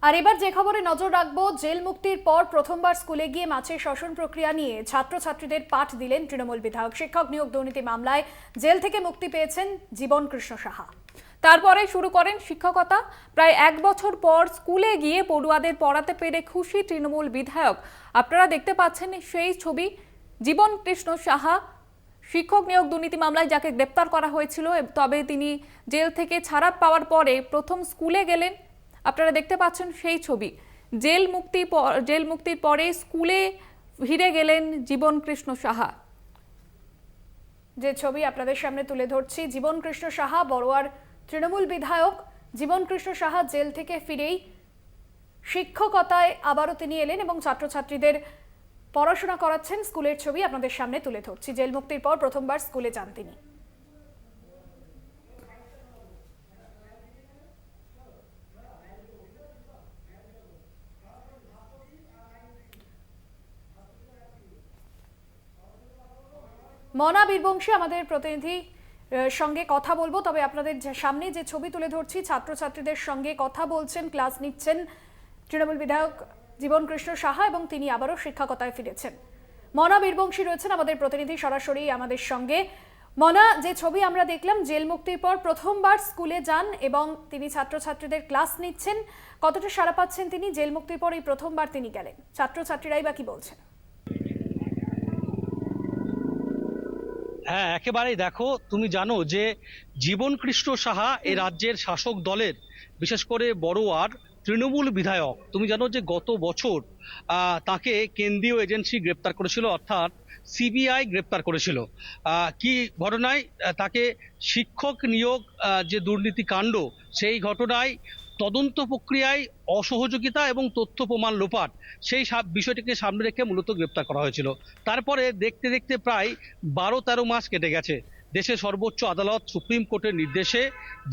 আর এবার যে খবরে নজর রাখবো, জেল মুক্তির পর প্রথমবার স্কুলে গিয়ে মাছের শ্বসন প্রক্রিয়া নিয়ে ছাত্রছাত্রীদের পাঠ দিলেন তৃণমূল বিধায়ক। শিক্ষক নিয়োগ দুর্নীতি মামলায় জেল থেকে মুক্তি পেয়েছেন জীবন কৃষ্ণ সাহা। তারপরে শুরু করেন শিক্ষকতা। প্রায় 1 বছর পর স্কুলে গিয়ে পড়ুয়াদের পড়াতে পেরে খুশি তৃণমূল বিধায়ক। আপনারা দেখতে পাচ্ছেন সেই ছবি। জীবন কৃষ্ণ সাহা শিক্ষক নিয়োগ দুর্নীতি মামলায় যাকে গ্রেপ্তার করা হয়েছিল, তবে তিনি জেল থেকে ছাড়া পাওয়ার পরে প্রথম স্কুলে গেলেন। আপনারা দেখতে পাচ্ছেন সেই ছবি। জেল মুক্তির পরে স্কুলে ফিরে গেলেন জীবন কৃষ্ণ সাহা। যে ছবি আপনাদের সামনে তুলে ধরছি, জীবন কৃষ্ণ সাহা বড়ুয়ার তৃণমূল বিধায়ক। জীবন কৃষ্ণ সাহা জেল থেকে ফিরেই শিক্ষকতায় আবারও তিনি এলেন এবং ছাত্রছাত্রীদের পড়াশোনা করাচ্ছেন। স্কুলের ছবি আপনাদের সামনে তুলে ধরছি। জেল মুক্তির পর প্রথমবার স্কুলে যান তিনি। মনা বীরবংশী আমাদের প্রতিনিধি সঙ্গে কথা বলবো, তবে আপনাদের সামনে যে ছবি তুলে ধরছি, ছাত্রছাত্রীদের সঙ্গে কথা বলছেন, ক্লাস নিচ্ছেন তৃণমূল বিধায়ক জীবন কৃষ্ণ সাহা এবং তিনি আবারও শিক্ষকতায় ফিরেছেন। মনা বীরবংশী রয়েছেন আমাদের প্রতিনিধি সরাসরি আমাদের সঙ্গে। মনা, যে ছবি আমরা দেখলাম, জেল মুক্তির পর প্রথমবার স্কুলে যান এবং তিনি ছাত্রছাত্রীদের ক্লাস নিচ্ছেন, কতটা সাড়া পাচ্ছেন তিনি? জেল মুক্তির পর এই প্রথমবার তিনি গেলেন, ছাত্রছাত্রীরাই বা কি বলছেন? হ্যাঁ, একেবারেই। দেখো, তুমি জানো যে জীবন কৃষ্ণ সাহা এ রাজ্যের শাসক দলের, বিশেষ করে বড়ুয়ার তৃণমূল বিধায়ক। তুমি জানো যে গত বছর তাকে কেন্দ্রীয় এজেন্সি গ্রেপ্তার করেছিল, অর্থাৎ সিবিআই গ্রেপ্তার করেছিল। কি ঘটনায়? তাকে শিক্ষক নিয়োগ যে দুর্নীতি কাণ্ড, সেই ঘটনায় তদন্ত প্রক্রিয়ায় অসহযোগিতা এবং তথ্য প্রমাণ লোপাট, সেই বিষয়টিকে সামনে রেখে মূলত গ্রেপ্তার করা হয়েছিল। তারপরে দেখতে দেখতে প্রায় 12-13 মাস কেটে গেছে। দেশের সর্বোচ্চ আদালত সুপ্রিম কোর্টের নির্দেশে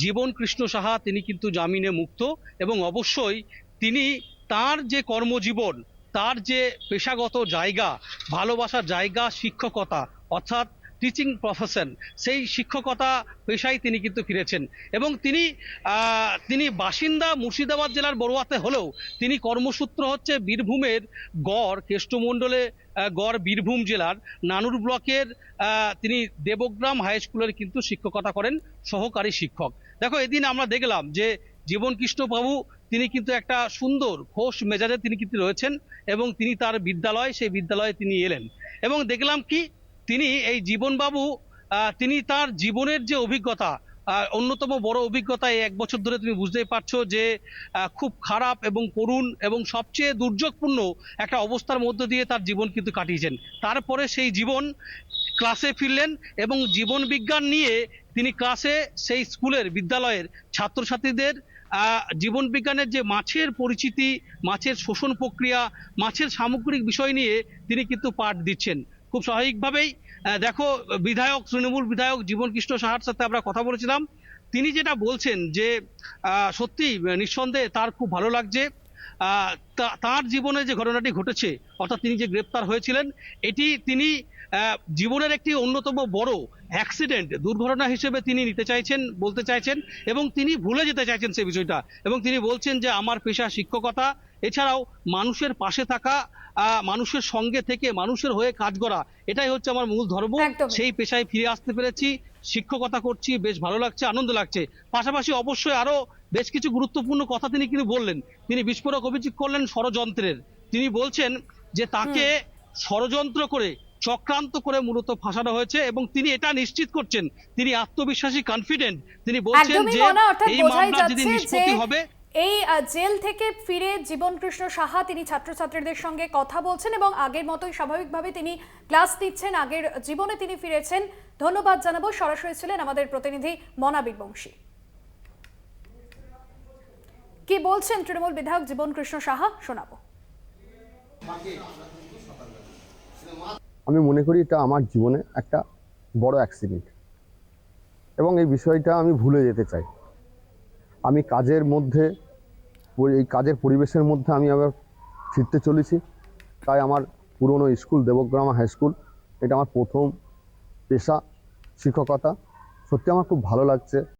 জীবন কৃষ্ণ সাহা তিনি কিন্তু জামিনে মুক্ত, এবং অবশ্যই তিনি তার যে কর্মজীবন, তার যে পেশাগত জায়গা, ভালোবাসার জায়গা শিক্ষকতা, অর্থাৎ টিচিং প্রফেশন, সেই শিক্ষকতা পেশায় তিনি কিন্তু ফিরেছেন। এবং তিনি বাসিন্দা মুর্শিদাবাদ জেলার বড়ুয়াতে হলেও তিনি কর্মসূত্র হচ্ছে বীরভূমের গড় কেষ্টমণ্ডলে, গড় বীরভূম জেলার নানুর ব্লকের তিনি দেবগ্রাম হাই স্কুলের কিন্তু শিক্ষকতা করেন, সহকারী শিক্ষক। দেখো, এদিন আমরা দেখলাম যে জীবন কৃষ্ণ বাবু তিনি কিন্তু একটা সুন্দর খোশ মেজাজে তিনি কিন্তু রয়েছেন, এবং তিনি তার বিদ্যালয়, সেই বিদ্যালয়ে তিনি এলেন এবং দেখলাম কি তিনি এই জীবনবাবু তিনি তার জীবনের যে অভিজ্ঞতা, অন্যতম বড় অভিজ্ঞতা, এই 1 বছর ধরে তুমি বুঝতেই পারছো যে খুব খারাপ এবং করুণ এবং সবচেয়ে দুর্যোগপূর্ণ একটা অবস্থার মধ্য দিয়ে তার জীবন কিন্তু কাটিয়েছেন। তারপরে সেই জীবন ক্লাসে ফিরলেন এবং জীবন বিজ্ঞান নিয়ে তিনি ক্লাসে সেই স্কুলের বিদ্যালয়ের ছাত্রছাত্রীদের জীবন বিজ্ঞানের যে মাছের পরিচিতি, মাছের শোষণ প্রক্রিয়া, মাছের সামগ্রিক বিষয় নিয়ে তিনি কিন্তু পাঠ দিচ্ছেন। খুব স্বাভাবিকভাবেই দেখো, বিধায়ক, তৃণমূল বিধায়ক জীবন কৃষ্ণ সাহার সাথে আমরা কথা বলেছিলাম। তিনি যেটা বলছেন যে সত্যি নিঃসন্দেহে তার খুব ভালো লাগছে। তার জীবনে যে ঘটনাটি ঘটেছে, অর্থাৎ তিনি যে গ্রেপ্তার হয়েছিলেন, এটি তিনি জীবনের একটি অন্যতম বড় অ্যাক্সিডেন্ট, দুর্ঘটনা হিসেবে তিনি নিতে চাইছেন, বলতে চাইছেন, এবং তিনি ভুলে যেতে চাইছেন সেই বিষয়টা। এবং তিনি বলছেন যে আমার পেশা শিক্ষকতা, এছাড়াও মানুষের পাশে থাকা, মানুষের সঙ্গে থেকে মানুষের হয়ে কাজ করা, এটাই হচ্ছে আমার মূল ধর্ম। সেই পেশায় ফিরে আসতে পেরেছি, শিক্ষকতা করছি, বেশ ভালো লাগছে, আনন্দ লাগছে। পাশাপাশি অবশ্যই আরো বেশ কিছু গুরুত্বপূর্ণ কথা তিনি কিন্তু বললেন। তিনি বিস্ফোরক অভিযোগ করলেন ষড়যন্ত্রের। তিনি বলছেন যে তাকে ষড়যন্ত্র করে, চক্রান্ত করে মূলত ফাঁসানো হয়েছে, এবং তিনি এটা নিশ্চিত করছেন, তিনি আত্মবিশ্বাসী, কনফিডেন্ট। তিনি বলছেন যে এই মামলা যেদিন নিষ্পত্তি হবে। এই জেল থেকে ফিরে জীবন কৃষ্ণ সাহা তিনি ছাত্রছাত্রীদের সঙ্গে কথা বলছেন এবং আগের মতোই স্বাভাবিকভাবে তিনি ক্লাস নিচ্ছেন, আগের জীবনে তিনি ফিরেছেন। ধন্যবাদ জানাবো। সরাসরি ছিলেন আমাদের প্রতিনিধি মনা বীরবংশী। কি বলছেন তৃণমূল বিধায়ক জীবন কৃষ্ণ সাহা, শোনাবো। আমি মনে করি এটা আমার জীবনে একটা বড় অ্যাক্সিডেন্ট, এবং এই বিষয়টা আমি ভুলে যেতে চাই। আমি কাজের মধ্যে, এই কাজের পরিবেশের মধ্যে আমি আবার ফিরতে চলেছি। তাই আমার পুরনো স্কুল দেবগ্রাম হাই স্কুল, এটা আমার প্রথম পেশা শিক্ষকতা। সত্যি আমার খুব ভালো লাগছে।